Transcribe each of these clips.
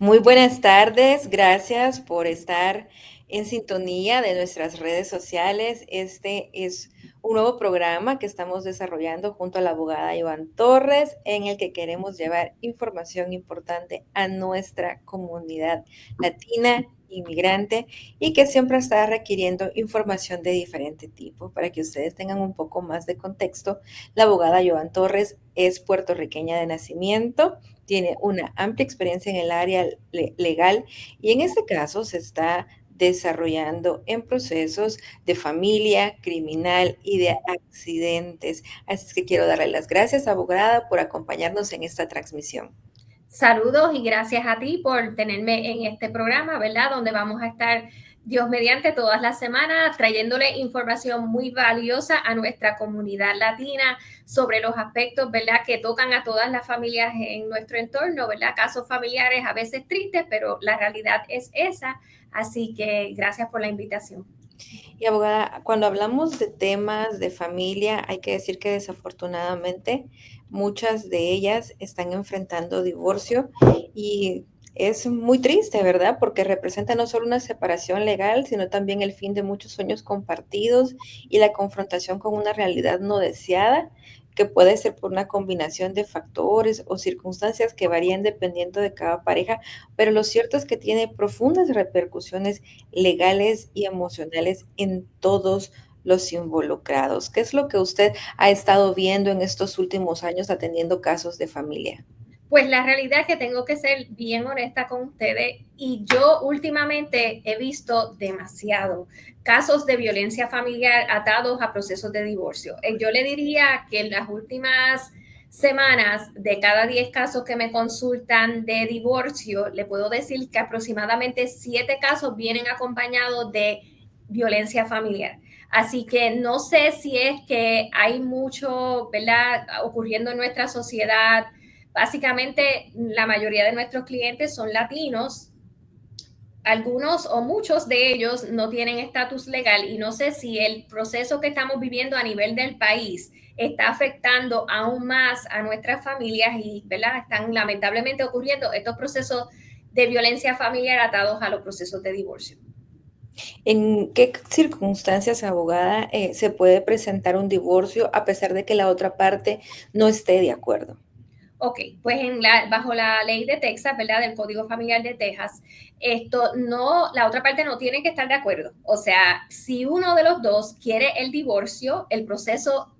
Muy buenas tardes, gracias por estar en sintonía de nuestras redes sociales. Este es un nuevo programa que estamos desarrollando junto a la abogada Iván Torres, en el que queremos llevar información importante a nuestra comunidad latina, inmigrante, y que siempre está requiriendo información de diferente tipo. Para que ustedes tengan un poco más de contexto, la abogada Iván Torres es puertorriqueña de nacimiento, tiene una amplia experiencia en el área legal y en este caso se está desarrollando en procesos de familia, criminal y de accidentes. Así es que quiero darle las gracias, abogada, por acompañarnos en esta transmisión. Saludos y gracias a ti por tenerme en este programa, ¿verdad? Donde vamos a estar, Dios mediante, todas las semanas trayéndole información muy valiosa a nuestra comunidad latina sobre los aspectos, ¿verdad? Que tocan a todas las familias en nuestro entorno, ¿verdad? Casos familiares a veces tristes, pero la realidad es esa. Así que gracias por la invitación. Y abogada, cuando hablamos de temas de familia, hay que decir que desafortunadamente muchas de ellas están enfrentando divorcio y es muy triste, ¿verdad? Porque representa no solo una separación legal, sino también el fin de muchos sueños compartidos y la confrontación con una realidad no deseada, que puede ser por una combinación de factores o circunstancias que varían dependiendo de cada pareja, pero lo cierto es que tiene profundas repercusiones legales y emocionales en todos los involucrados. ¿Qué es lo que usted ha estado viendo en estos últimos años atendiendo casos de familia? Pues la realidad es que tengo que ser bien honesta con ustedes y yo últimamente he visto demasiado casos de violencia familiar atados a procesos de divorcio. Yo le diría que en las últimas semanas, de cada 10 casos que me consultan de divorcio, le puedo decir que aproximadamente 7 casos vienen acompañados de violencia familiar. Así que no sé si es que hay mucho, ¿verdad?, ocurriendo en nuestra sociedad. Básicamente, la mayoría de nuestros clientes son latinos. Algunos o muchos de ellos no tienen estatus legal y no sé si el proceso que estamos viviendo a nivel del país está afectando aún más a nuestras familias y, ¿verdad?, están lamentablemente ocurriendo estos procesos de violencia familiar atados a los procesos de divorcio. ¿En qué circunstancias, abogada, se puede presentar un divorcio a pesar de que la otra parte no esté de acuerdo? Ok, pues bajo la ley de Texas, ¿verdad? Del Código Familiar de Texas, la otra parte no tiene que estar de acuerdo. O sea, si uno de los dos quiere el divorcio, el proceso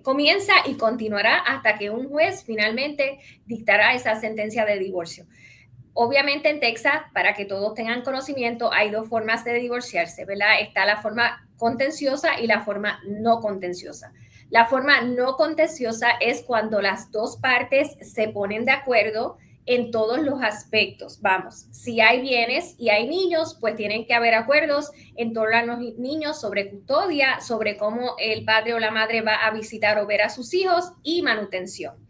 comienza y continuará hasta que un juez finalmente dictará esa sentencia de divorcio. Obviamente en Texas, para que todos tengan conocimiento, hay dos formas de divorciarse, ¿verdad? Está la forma contenciosa y la forma no contenciosa. La forma no contenciosa es cuando las dos partes se ponen de acuerdo en todos los aspectos. Vamos, si hay bienes y hay niños, pues tienen que haber acuerdos en torno a los niños sobre custodia, sobre cómo el padre o la madre va a visitar o ver a sus hijos y manutención.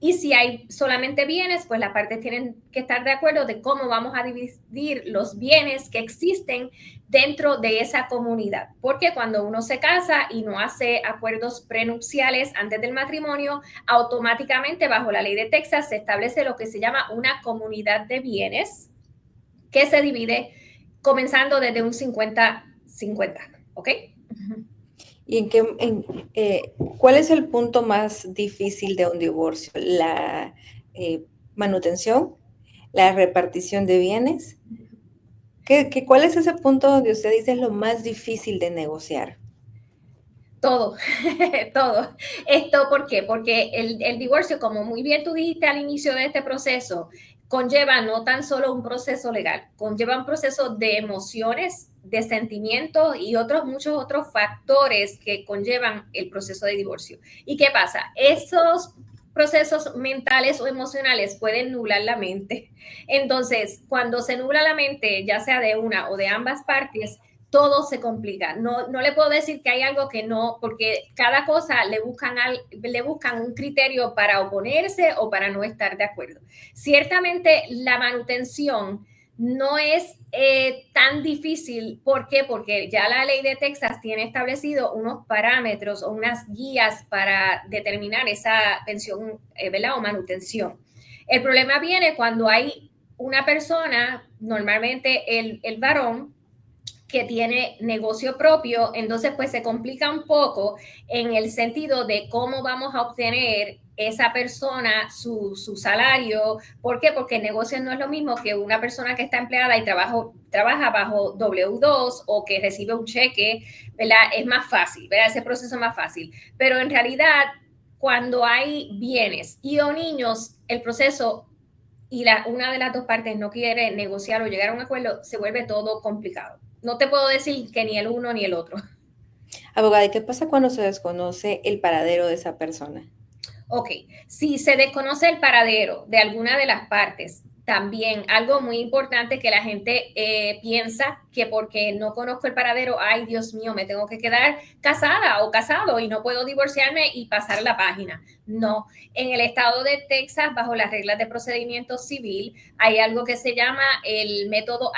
Y si hay solamente bienes, pues las partes tienen que estar de acuerdo de cómo vamos a dividir los bienes que existen dentro de esa comunidad. Porque cuando uno se casa y no hace acuerdos prenupciales antes del matrimonio, automáticamente bajo la ley de Texas se establece lo que se llama una comunidad de bienes que se divide comenzando desde un 50-50, ¿ok? ¿Y cuál es el punto más difícil de un divorcio? ¿La manutención? ¿La repartición de bienes? ¿Cuál es ese punto donde usted dice es lo más difícil de negociar? Todo, todo. ¿Por qué? Porque el divorcio, como muy bien tú dijiste al inicio de este proceso, conlleva no tan solo un proceso legal, conlleva un proceso de emociones, de sentimientos y muchos otros factores que conllevan el proceso de divorcio. ¿Y qué pasa? Esos procesos mentales o emocionales pueden nublar la mente. Entonces, cuando se nubla la mente, ya sea de una o de ambas partes, todo se complica. No le puedo decir que hay algo que no, porque cada cosa le buscan un criterio para oponerse o para no estar de acuerdo. Ciertamente la manutención no es tan difícil. ¿Por qué? Porque ya la ley de Texas tiene establecido unos parámetros o unas guías para determinar esa pensión, ¿verdad? O manutención. El problema viene cuando hay una persona, normalmente el varón, que tiene negocio propio, entonces pues se complica un poco en el sentido de cómo vamos a obtener esa persona su salario. ¿Por qué? Porque el negocio no es lo mismo que una persona que está empleada y trabaja bajo W2 o que recibe un cheque, ¿verdad? Es más fácil, ¿verdad? Ese proceso es más fácil. Pero en realidad, cuando hay bienes y o niños, el proceso y una de las dos partes no quiere negociar o llegar a un acuerdo, se vuelve todo complicado. No te puedo decir que ni el uno ni el otro. Abogada, ¿y qué pasa cuando se desconoce el paradero de esa persona? Ok, si se desconoce el paradero de alguna de las partes, también algo muy importante que la gente piensa que porque no conozco el paradero, ay Dios mío, me tengo que quedar casada o casado y no puedo divorciarme y pasar la página. No, en el estado de Texas, bajo las reglas de procedimiento civil, hay algo que se llama el método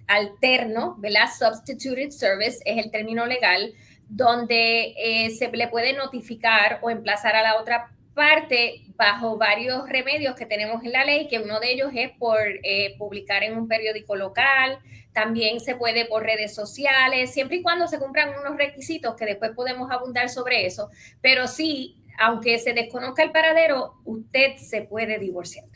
alterno, ¿verdad? Substituted service es el término legal, donde se le puede notificar o emplazar a la otra parte bajo varios remedios que tenemos en la ley, que uno de ellos es por publicar en un periódico local, también se puede por redes sociales, siempre y cuando se cumplan unos requisitos que después podemos abundar sobre eso, pero sí, aunque se desconozca el paradero, usted se puede divorciar.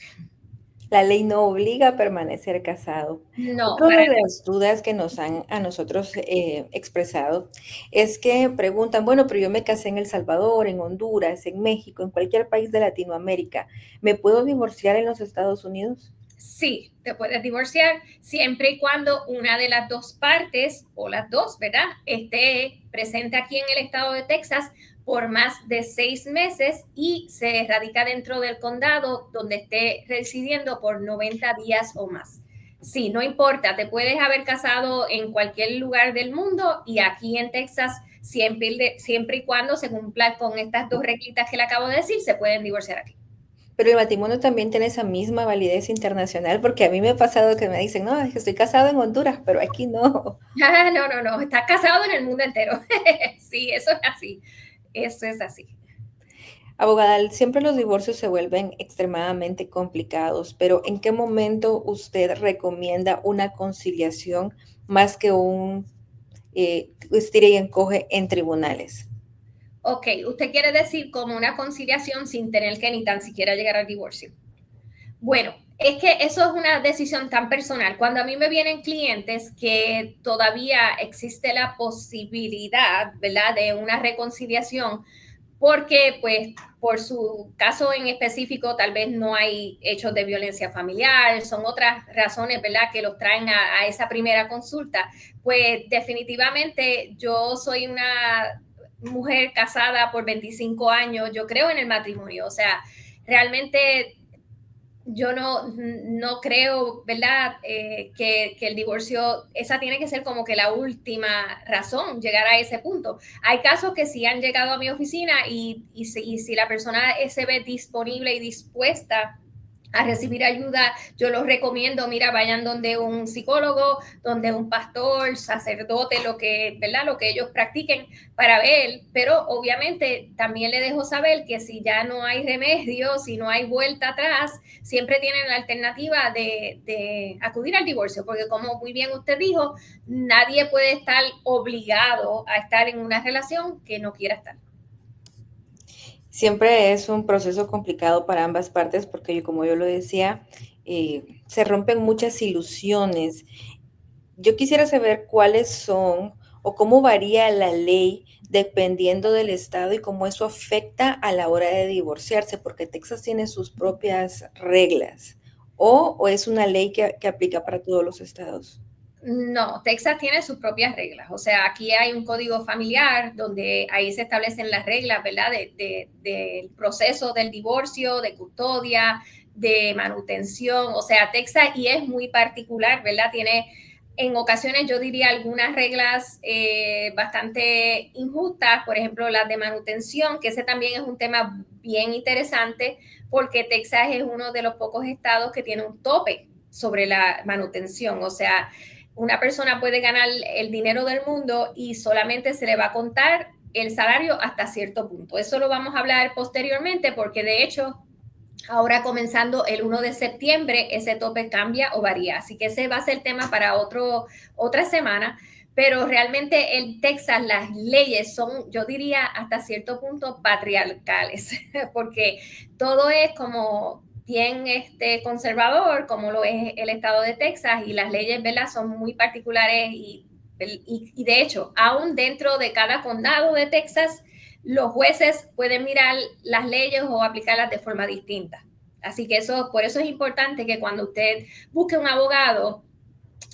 La ley no obliga a permanecer casado. No, Otra para de las dudas que nos han a nosotros expresado es que preguntan, bueno, pero yo me casé en El Salvador, en Honduras, en México, en cualquier país de Latinoamérica. ¿Me puedo divorciar en los Estados Unidos? sí, te puedes divorciar siempre y cuando una de las dos partes o las dos, ¿verdad?, esté presente aquí en el estado de Texas por más de 6 meses y se radica dentro del condado donde esté residiendo por 90 días o más. Sí, no importa, te puedes haber casado en cualquier lugar del mundo y aquí en Texas, siempre y cuando se cumplan con estas dos reglitas que le acabo de decir, se pueden divorciar aquí. Pero el matrimonio también tiene esa misma validez internacional, porque a mí me ha pasado que me dicen, no, es que estoy casado en Honduras, pero aquí no. Ah, no, no, no, está casado en el mundo entero. Sí, eso es así. Eso es así. Abogada, siempre los divorcios se vuelven extremadamente complicados, pero ¿en qué momento usted recomienda una conciliación más que un estire y encoge en tribunales? Ok, usted quiere decir como una conciliación sin tener que ni tan siquiera llegar al divorcio. Bueno, es que eso es una decisión tan personal. Cuando a mí me vienen clientes que todavía existe la posibilidad, ¿verdad?, de una reconciliación, porque pues por su caso en específico tal vez no hay hechos de violencia familiar, son otras razones, ¿verdad?, que los traen a esa primera consulta. Pues definitivamente yo soy una mujer casada por 25 años, yo creo en el matrimonio, o sea, realmente yo no creo, ¿verdad?, que el divorcio, esa tiene que ser como que la última razón, llegar a ese punto. Hay casos que sí han llegado a mi oficina y si la persona se ve disponible y dispuesta a recibir ayuda, yo los recomiendo, mira, vayan donde un psicólogo, donde un pastor, sacerdote, lo que, ¿verdad?, lo que ellos practiquen para ver, pero obviamente también le dejo saber que si ya no hay remedio, si no hay vuelta atrás, siempre tienen la alternativa de acudir al divorcio, porque como muy bien usted dijo, nadie puede estar obligado a estar en una relación que no quiera estar. Siempre es un proceso complicado para ambas partes porque, como yo lo decía, se rompen muchas ilusiones. Yo quisiera saber cuáles son o cómo varía la ley dependiendo del estado y cómo eso afecta a la hora de divorciarse, porque Texas tiene sus propias reglas o es una ley que aplica para todos los estados. No, Texas tiene sus propias reglas. O sea, aquí hay un código familiar donde ahí se establecen las reglas, ¿verdad? Del proceso del divorcio, de custodia, de manutención. O sea, Texas y es muy particular, ¿verdad? Tiene en ocasiones, yo diría, algunas reglas bastante injustas, por ejemplo, las de manutención, que ese también es un tema bien interesante porque Texas es uno de los pocos estados que tiene un tope sobre la manutención. O sea, una persona puede ganar el dinero del mundo y solamente se le va a contar el salario hasta cierto punto. Eso lo vamos a hablar posteriormente porque de hecho Ahora comenzando el 1 de septiembre, ese tope cambia o varía. Así que ese va a ser el tema para otra semana. Pero realmente en Texas las leyes son, yo diría, hasta cierto punto patriarcales, porque todo es como bien conservador, como lo es el estado de Texas, y las leyes, ¿verdad?, son muy particulares y de hecho, aún dentro de cada condado de Texas, los jueces pueden mirar las leyes o aplicarlas de forma distinta. Así que por eso es importante que cuando usted busque un abogado,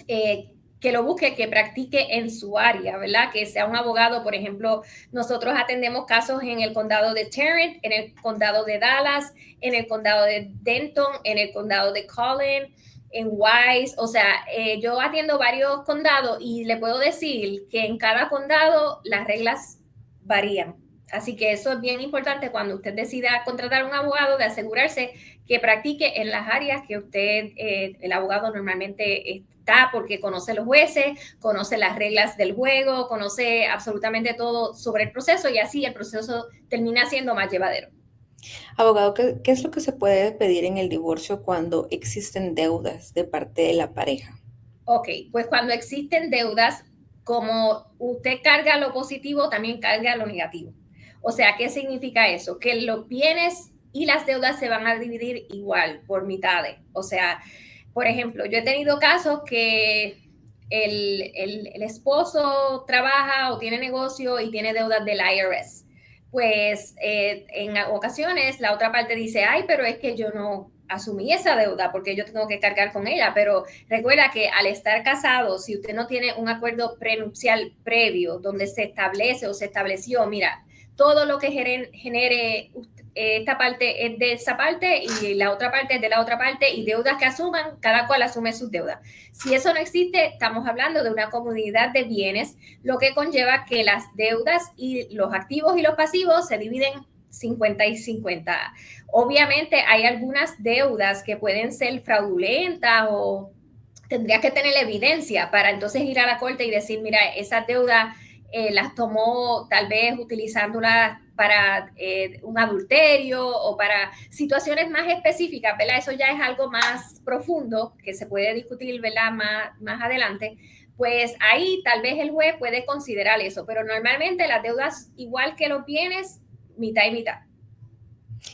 que lo busque, que practique en su área, ¿verdad? Que sea un abogado, por ejemplo, nosotros atendemos casos en el condado de Tarrant, en el condado de Dallas, en el condado de Denton, en el condado de Collin, en Wise, o sea, yo atiendo varios condados y le puedo decir que en cada condado las reglas varían. Así que eso es bien importante cuando usted decida contratar un abogado, de asegurarse que practique en las áreas que usted, el abogado normalmente está, porque conoce los jueces, conoce las reglas del juego, conoce absolutamente todo sobre el proceso y así el proceso termina siendo más llevadero. Abogado, ¿qué es lo que se puede pedir en el divorcio cuando existen deudas de parte de la pareja? Ok, pues cuando existen deudas, como usted carga lo positivo, también carga lo negativo. O sea, ¿qué significa eso? Que los bienes y las deudas se van a dividir igual, por mitades. O sea, por ejemplo, yo he tenido casos que el esposo trabaja o tiene negocio y tiene deudas del IRS. Pues en ocasiones la otra parte dice, ay, pero es que yo no asumí esa deuda porque yo tengo que cargar con ella, pero recuerda que al estar casado, si usted no tiene un acuerdo prenupcial previo donde se establece o se estableció, mira, todo lo que genere esta parte es de esa parte y la otra parte es de la otra parte y deudas que asuman, cada cual asume sus deudas. Si eso no existe, estamos hablando de una comunidad de bienes, lo que conlleva que las deudas y los activos y los pasivos se dividen 50 y 50. Obviamente hay algunas deudas que pueden ser fraudulentas o tendrías que tener evidencia para entonces ir a la corte y decir, mira, esas deudas las tomó tal vez utilizándolas para un adulterio o para situaciones más específicas, ¿verdad? Eso ya es algo más profundo que se puede discutir, ¿verdad? Más adelante. Pues ahí tal vez el juez puede considerar eso, pero normalmente las deudas, igual que los bienes, mitad y mitad.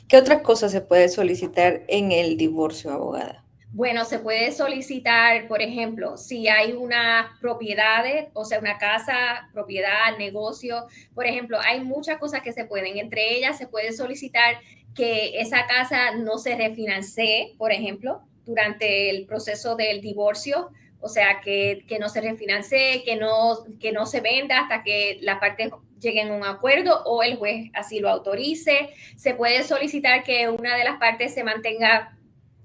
¿Qué otras cosas se puede solicitar en el divorcio, abogada? Bueno, se puede solicitar, por ejemplo, si hay unas propiedades, o sea, una casa, propiedad, negocio, por ejemplo, hay muchas cosas que se pueden, entre ellas se puede solicitar que esa casa no se refinancie, por ejemplo, durante el proceso del divorcio, o sea, que no se refinancie, que no se venda hasta que las partes lleguen a un acuerdo o el juez así lo autorice. Se puede solicitar que una de las partes se mantenga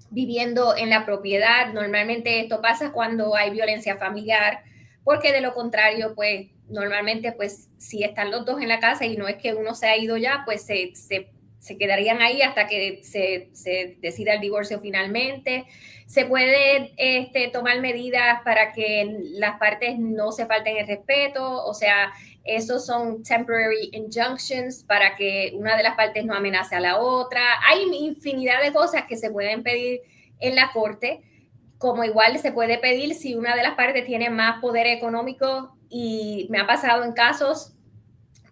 viviendo en la propiedad. Normalmente esto pasa cuando hay violencia familiar, porque de lo contrario, pues normalmente, pues si están los dos en la casa y no es que uno se ha ido ya, pues se quedarían ahí hasta que se decida el divorcio finalmente. Se puede tomar medidas para que las partes no se falten el respeto, o sea, esos son temporary injunctions para que una de las partes no amenace a la otra. Hay infinidad de cosas que se pueden pedir en la corte, como igual se puede pedir si una de las partes tiene más poder económico y me ha pasado en casos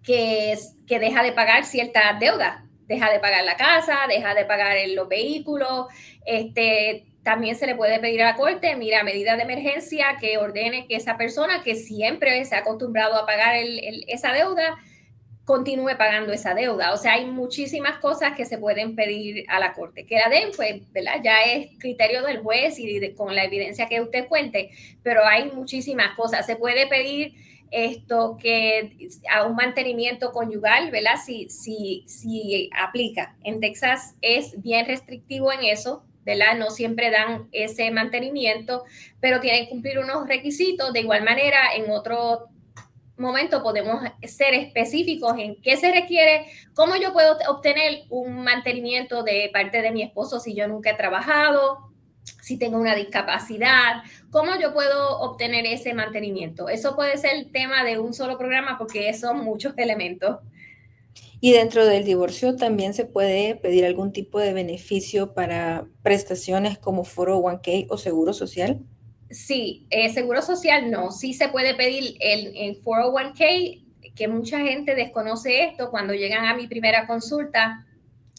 que deja de pagar ciertas deudas, deja de pagar la casa, deja de pagar los vehículos, también se le puede pedir a la corte, mira, medida de emergencia que ordene que esa persona que siempre se ha acostumbrado a pagar esa deuda, continúe pagando esa deuda. O sea, hay muchísimas cosas que se pueden pedir a la corte. Que la den, pues, ¿verdad? Ya es criterio del juez y con la evidencia que usted cuente, pero hay muchísimas cosas. Se puede pedir que a un mantenimiento conyugal, ¿verdad? Si aplica. En Texas es bien restrictivo en eso, ¿verdad? No siempre dan ese mantenimiento, pero tienen que cumplir unos requisitos. De igual manera, en otro momento podemos ser específicos en qué se requiere, cómo yo puedo obtener un mantenimiento de parte de mi esposo si yo nunca he trabajado, si tengo una discapacidad, cómo yo puedo obtener ese mantenimiento. Eso puede ser el tema de un solo programa porque son muchos elementos. Y dentro del divorcio también se puede pedir algún tipo de beneficio para prestaciones como 401k o seguro social. Sí, seguro social no, sí se puede pedir el 401k, que mucha gente desconoce esto cuando llegan a mi primera consulta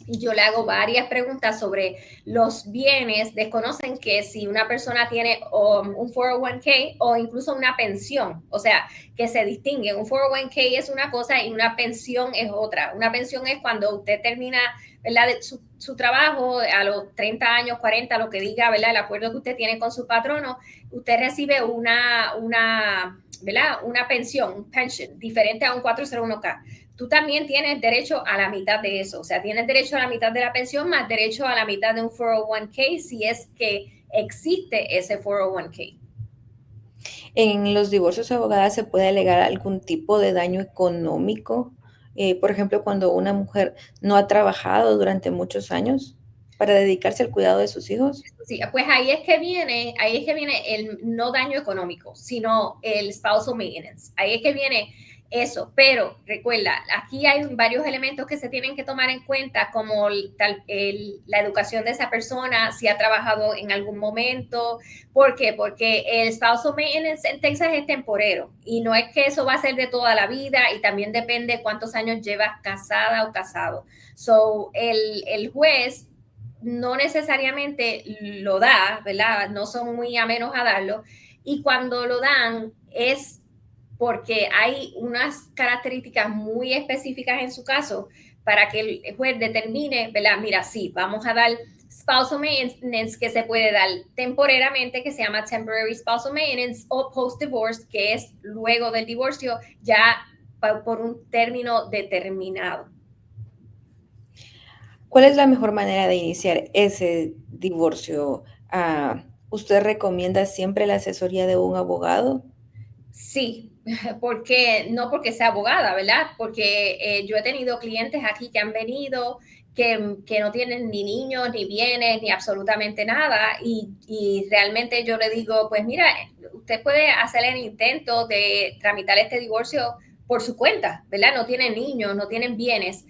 y yo le hago varias preguntas sobre los bienes. Desconocen que si una persona tiene un 401k o incluso una pensión, o sea, que se distingue. Un 401k es una cosa y una pensión es otra. Una pensión es cuando usted termina, ¿verdad?, su trabajo a los 30 años, 40, lo que diga, ¿verdad?, el acuerdo que usted tiene con su patrono, usted recibe ¿verdad?, una pensión, un pension, diferente a un 401k. Tú también tienes derecho a la mitad de eso, o sea, tienes derecho a la mitad de la pensión más derecho a la mitad de un 401k si es que existe ese 401k. En los divorcios, abogada, se puede alegar algún tipo de daño económico, por ejemplo, cuando una mujer no ha trabajado durante muchos años para dedicarse al cuidado de sus hijos. Sí, pues ahí es que viene el no daño económico, sino el spousal maintenance. Ahí es que viene eso. Pero recuerda, aquí hay varios elementos que se tienen que tomar en cuenta, como la educación de esa persona, si ha trabajado en algún momento. ¿Por qué? Porque el spousal maintenance en Texas es temporero y no es que eso va a ser de toda la vida, y también depende cuántos años llevas casada o casado. So, el juez no necesariamente lo da, ¿verdad? No son muy amenos a darlo. Y cuando lo dan es porque hay unas características muy específicas en su caso para que el juez determine, ¿verdad? Mira, sí, vamos a dar spousal maintenance, que se puede dar temporariamente, que se llama temporary spousal maintenance, o post-divorce, que es luego del divorcio, ya por un término determinado. ¿Cuál es la mejor manera de iniciar ese divorcio? ¿Usted recomienda siempre la asesoría de un abogado? Sí, porque no porque sea abogada, ¿verdad? Porque yo he tenido clientes aquí que han venido que no tienen ni niños, ni bienes, ni absolutamente nada. Y realmente yo le digo, pues mira, usted puede hacer el intento de tramitar este divorcio por su cuenta, ¿verdad? No tienen niños, no tienen bienes,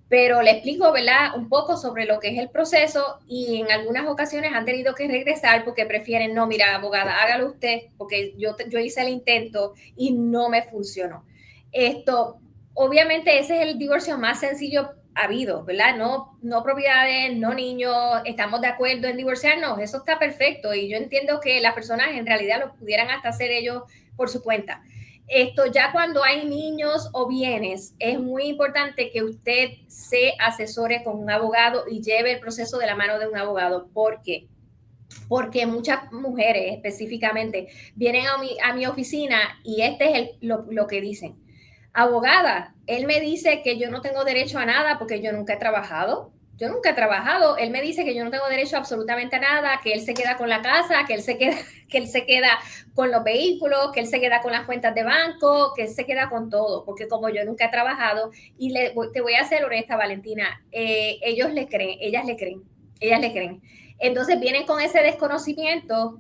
pero le explico, ¿verdad?, un poco sobre lo que es el proceso, y en algunas ocasiones han tenido que regresar porque prefieren, no, mira, abogada, hágalo usted, porque yo hice el intento y no me funcionó. Esto, obviamente, ese es el divorcio más sencillo habido, ¿verdad? No, no propiedades, no niños, estamos de acuerdo en divorciarnos, eso está perfecto, y yo entiendo que las personas en realidad lo pudieran hasta hacer ellos por su cuenta. Esto, ya cuando hay niños o bienes, es muy importante que usted se asesore con un abogado y lleve el proceso de la mano de un abogado. ¿Por qué? Porque muchas mujeres específicamente vienen a mi oficina y este es lo que dicen. Abogada, él me dice que yo no tengo derecho a nada porque yo nunca he trabajado. Yo nunca he trabajado. Él me dice que yo no tengo derecho a absolutamente nada, que él se queda con la casa, que él se queda con los vehículos, que él se queda con las cuentas de banco, que él se queda con todo, porque como yo nunca he trabajado, y te voy a ser honesta, Valentina, ellos le creen, ellas le creen. Entonces vienen con ese desconocimiento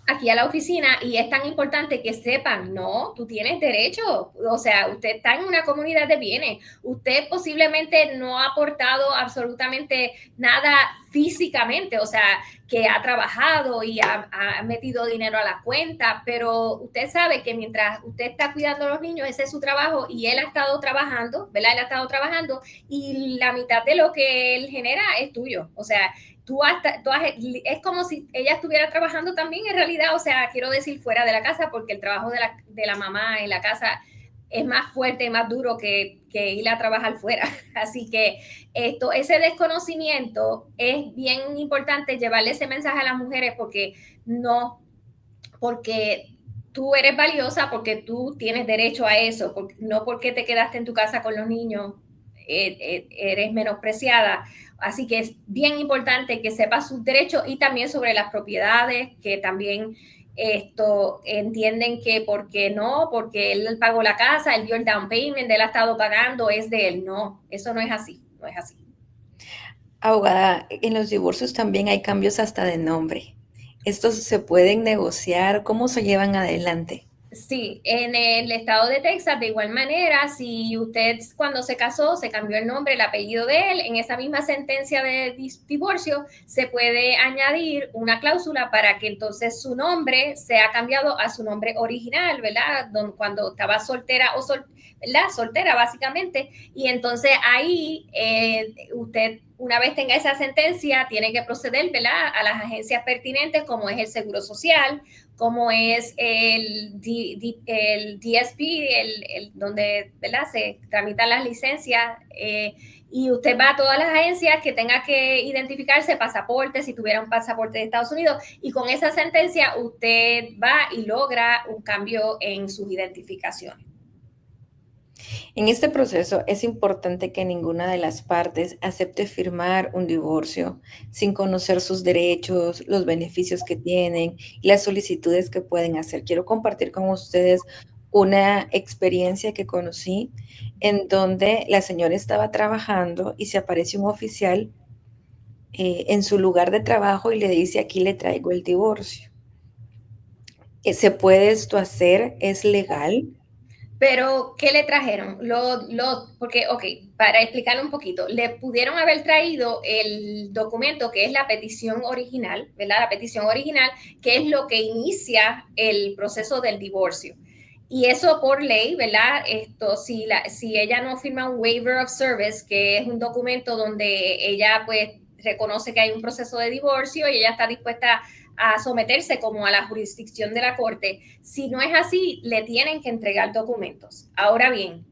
aquí a la oficina, y es tan importante que sepan, no, tú tienes derecho, o sea, usted está en una comunidad de bienes, usted posiblemente no ha aportado absolutamente nada físicamente, o sea, que ha trabajado y ha metido dinero a la cuenta, pero usted sabe que mientras usted está cuidando a los niños, ese es su trabajo, y él ha estado trabajando, ¿verdad? Él ha estado trabajando, y la mitad de lo que él genera es tuyo, o sea, es como si ella estuviera trabajando también en realidad, o sea, quiero decir, fuera de la casa, porque el trabajo de la mamá en la casa es más fuerte y más duro que ir a trabajar fuera. Así que ese desconocimiento es bien importante llevarle ese mensaje a las mujeres, porque tú eres valiosa, porque tú tienes derecho a eso, no porque te quedaste en tu casa con los niños, eres menospreciada. Así que es bien importante que sepas sus derechos, y también sobre las propiedades, que también entienden que porque él pagó la casa, él dio el down payment, él ha estado pagando, es de él. No, eso no es así, no es así. Abogada, en los divorcios también hay cambios hasta de nombre. ¿Estos se pueden negociar? ¿Cómo se llevan adelante? Sí, en el estado de Texas, de igual manera, si usted cuando se casó se cambió el nombre, el apellido de él, en esa misma sentencia de divorcio se puede añadir una cláusula para que entonces su nombre sea cambiado a su nombre original, ¿verdad? Cuando estaba soltera o ¿verdad? Soltera básicamente, y entonces ahí usted una vez tenga esa sentencia tiene que proceder, ¿verdad? A las agencias pertinentes como es el Seguro Social, como es el DSP, donde, ¿verdad?, se tramitan las licencias, y usted va a todas las agencias que tenga que identificarse, pasaporte, si tuviera un pasaporte de Estados Unidos, y con esa sentencia usted va y logra un cambio en sus identificaciones. En este proceso es importante que ninguna de las partes acepte firmar un divorcio sin conocer sus derechos, los beneficios que tienen y las solicitudes que pueden hacer. Quiero compartir con ustedes una experiencia que conocí en donde la señora estaba trabajando y se apareció un oficial en su lugar de trabajo y le dice, aquí le traigo el divorcio. ¿Se puede esto hacer? ¿Es legal? Pero, ¿qué le trajeron? Porque, ok, para explicarlo un poquito, le pudieron haber traído el documento que es la petición original, ¿verdad? La petición original, que es lo que inicia el proceso del divorcio. Y eso por ley, ¿verdad? Si ella no firma un waiver of service, que es un documento donde ella pues reconoce que hay un proceso de divorcio y ella está dispuesta a someterse como a la jurisdicción de la corte. Si no es así, le tienen que entregar documentos. Ahora bien,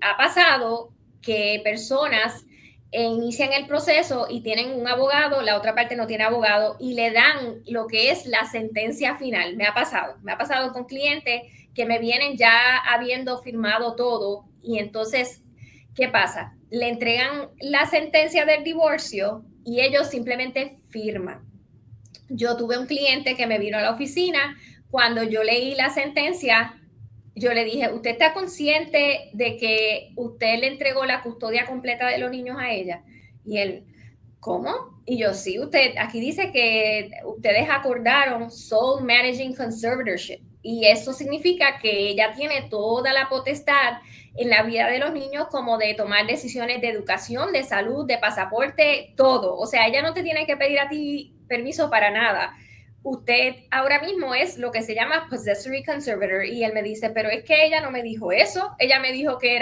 ha pasado que personas inician el proceso y tienen un abogado, la otra parte no tiene abogado y le dan lo que es la sentencia final. Me ha pasado con clientes que me vienen ya habiendo firmado todo y entonces, ¿qué pasa? Le entregan la sentencia del divorcio y ellos simplemente firman. Yo tuve un cliente que me vino a la oficina, cuando yo leí la sentencia, yo le dije, ¿usted está consciente de que usted le entregó la custodia completa de los niños a ella? Y él, ¿cómo? Y yo, sí, aquí dice que ustedes acordaron sole managing conservatorship. Y eso significa que ella tiene toda la potestad en la vida de los niños, como de tomar decisiones de educación, de salud, de pasaporte, todo. O sea, ella no te tiene que pedir a ti permiso para nada. Usted ahora mismo es lo que se llama possessory conservator. Y él me dice, pero es que ella no me dijo eso. Ella me dijo que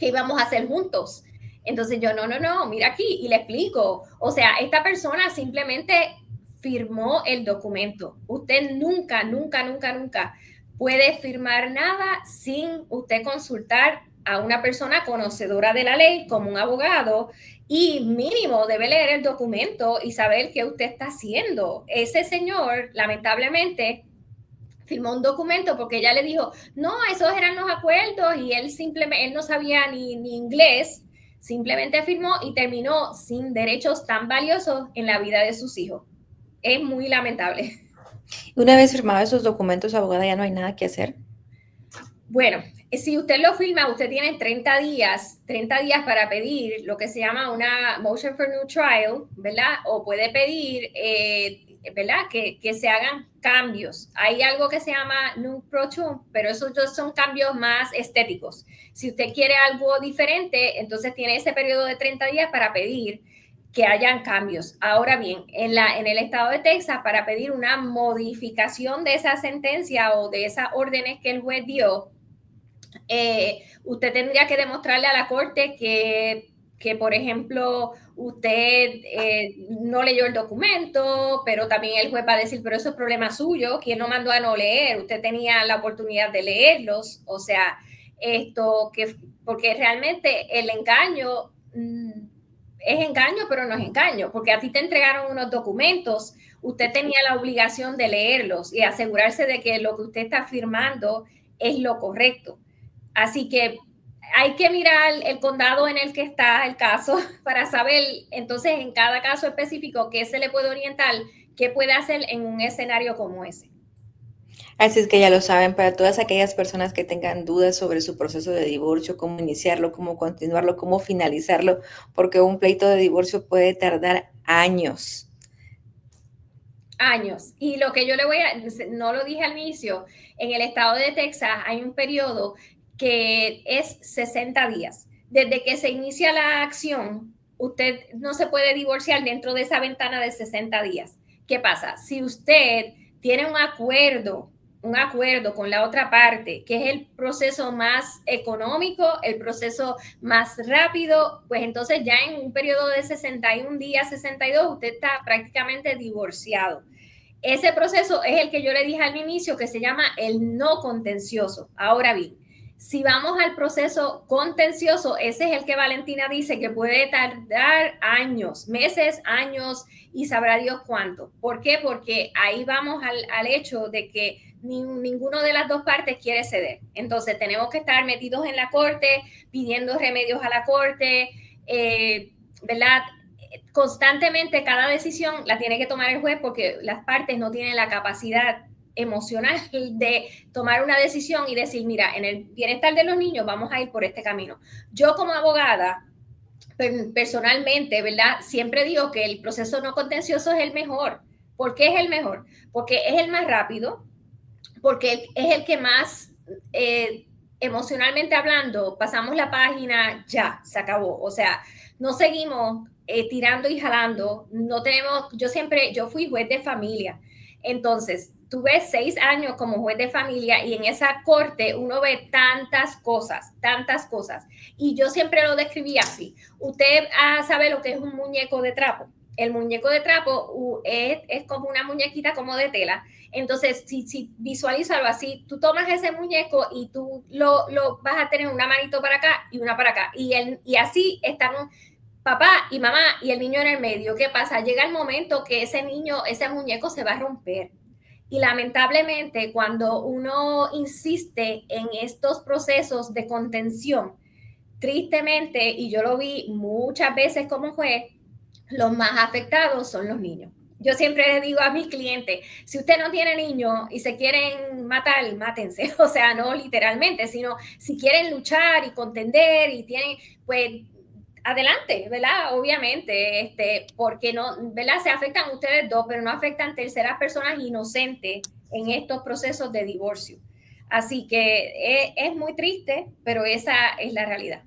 íbamos a hacer juntos. Entonces yo, no, mira aquí, y le explico. O sea, esta persona simplemente firmó el documento. Usted nunca puede firmar nada sin usted consultar a una persona conocedora de la ley, como un abogado, y mínimo debe leer el documento y saber qué usted está haciendo. Ese señor, lamentablemente, firmó un documento porque ella le dijo, no, esos eran los acuerdos, y él no sabía ni inglés, simplemente firmó y terminó sin derechos tan valiosos en la vida de sus hijos. Es muy lamentable. Una vez firmados esos documentos, abogada, ya no hay nada que hacer. Bueno, si usted lo firma, usted tiene 30 días para pedir lo que se llama una motion for new trial, ¿verdad? O puede pedir, ¿verdad? Que se hagan cambios. Hay algo que se llama new pro tum, pero esos son cambios más estéticos. Si usted quiere algo diferente, entonces tiene ese periodo de 30 días para pedir que hayan cambios. Ahora bien, en el estado de Texas, para pedir una modificación de esa sentencia o de esas órdenes que el juez dio, usted tendría que demostrarle a la corte que por ejemplo, usted no leyó el documento, pero también el juez va a decir, pero eso es problema suyo, ¿quién no mandó a no leer? Usted tenía la oportunidad de leerlos, o sea, porque realmente el engaño es engaño, pero no es engaño, porque a ti te entregaron unos documentos, usted tenía la obligación de leerlos y asegurarse de que lo que usted está firmando es lo correcto. Así que hay que mirar el condado en el que está el caso para saber, entonces, en cada caso específico, qué se le puede orientar, qué puede hacer en un escenario como ese. Así es que ya lo saben, para todas aquellas personas que tengan dudas sobre su proceso de divorcio, cómo iniciarlo, cómo continuarlo, cómo finalizarlo, porque un pleito de divorcio puede tardar años. Años. Y lo que yo le voy a, no lo dije al inicio, en el estado de Texas hay un periodo que es 60 días. Desde que se inicia la acción, usted no se puede divorciar dentro de esa ventana de 60 días. ¿Qué pasa? Si usted tiene un acuerdo con la otra parte, que es el proceso más económico, el proceso más rápido, pues entonces ya en un periodo de 61 días, 62, usted está prácticamente divorciado. Ese proceso es el que yo le dije al inicio, que se llama el no contencioso. Ahora bien, si vamos al proceso contencioso, ese es el que Valentina dice que puede tardar años, meses, años y sabrá Dios cuánto. ¿Por qué? Porque ahí vamos al hecho de que ninguno de las dos partes quiere ceder. Entonces tenemos que estar metidos en la corte, pidiendo remedios a la corte, ¿verdad? Constantemente cada decisión la tiene que tomar el juez porque las partes no tienen la capacidad emocional de tomar una decisión y decir, mira, en el bienestar de los niños vamos a ir por este camino. Yo como abogada, personalmente, ¿verdad? Siempre digo que el proceso no contencioso es el mejor. ¿Por qué es el mejor? Porque es el más rápido, porque es el que más emocionalmente hablando, pasamos la página, ya, se acabó. O sea, no seguimos tirando y jalando, no tenemos, yo fui juez de familia, entonces tuve 6 años como juez de familia y en esa corte uno ve tantas cosas, y yo siempre lo describí así. Usted sabe lo que es un muñeco de trapo. El muñeco de trapo es como una muñequita como de tela. Entonces, si visualízalo así, tú tomas ese muñeco y tú lo vas a tener una manito para acá y una para acá. Y así están papá y mamá y el niño en el medio. ¿Qué pasa? Llega el momento que ese niño, ese muñeco se va a romper. Y lamentablemente, cuando uno insiste en estos procesos de contención, tristemente, y yo lo vi muchas veces como juez, los más afectados son los niños. Yo siempre les digo a mis clientes, si usted no tiene niños y se quieren matar, mátense. O sea, no literalmente, sino si quieren luchar y contender y tienen, pues adelante, ¿verdad? Obviamente, porque no, ¿verdad? Se afectan ustedes dos, pero no afectan terceras personas inocentes en estos procesos de divorcio. Así que es muy triste, pero esa es la realidad.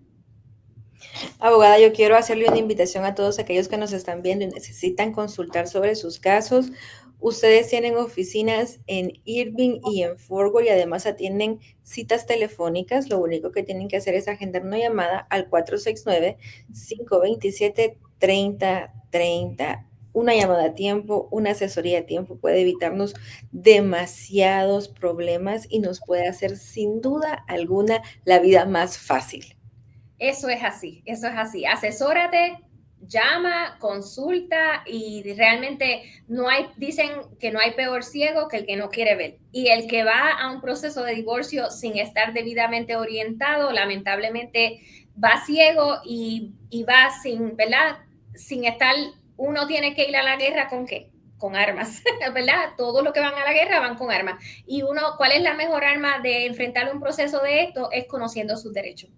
Abogada, yo quiero hacerle una invitación a todos aquellos que nos están viendo y necesitan consultar sobre sus casos. Ustedes tienen oficinas en Irving y en Fort Worth y además atienden citas telefónicas. Lo único que tienen que hacer es agendar una llamada al 469-527-3030. Una llamada a tiempo, una asesoría a tiempo puede evitarnos demasiados problemas y nos puede hacer sin duda alguna la vida más fácil. Eso es así, eso es así. Asesórate, llama, consulta y realmente no hay, dicen que no hay peor ciego que el que no quiere ver. Y el que va a un proceso de divorcio sin estar debidamente orientado, lamentablemente va ciego y va sin, ¿verdad? Sin estar, uno tiene que ir a la guerra con qué? Con armas, ¿verdad? Todos los que van a la guerra van con armas. Y uno, ¿cuál es la mejor arma de enfrentar un proceso de esto? Es conociendo sus derechos.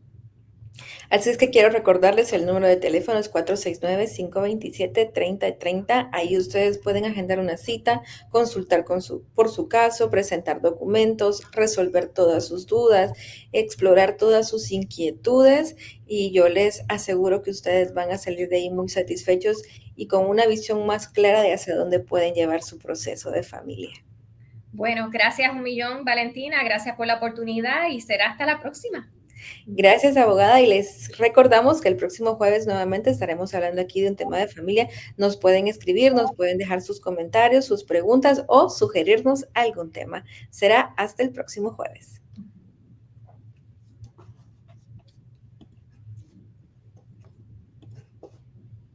Así es que quiero recordarles el número de teléfono es 469-527-3030. Ahí ustedes pueden agendar una cita, consultar por su caso, presentar documentos, resolver todas sus dudas, explorar todas sus inquietudes y yo les aseguro que ustedes van a salir de ahí muy satisfechos y con una visión más clara de hacia dónde pueden llevar su proceso de familia. Bueno, gracias un millón, Valentina. Gracias por la oportunidad y será hasta la próxima. Gracias, abogada, y les recordamos que el próximo jueves nuevamente estaremos hablando aquí de un tema de familia. Nos pueden escribir, nos pueden dejar sus comentarios, sus preguntas o sugerirnos algún tema. Será hasta el próximo jueves.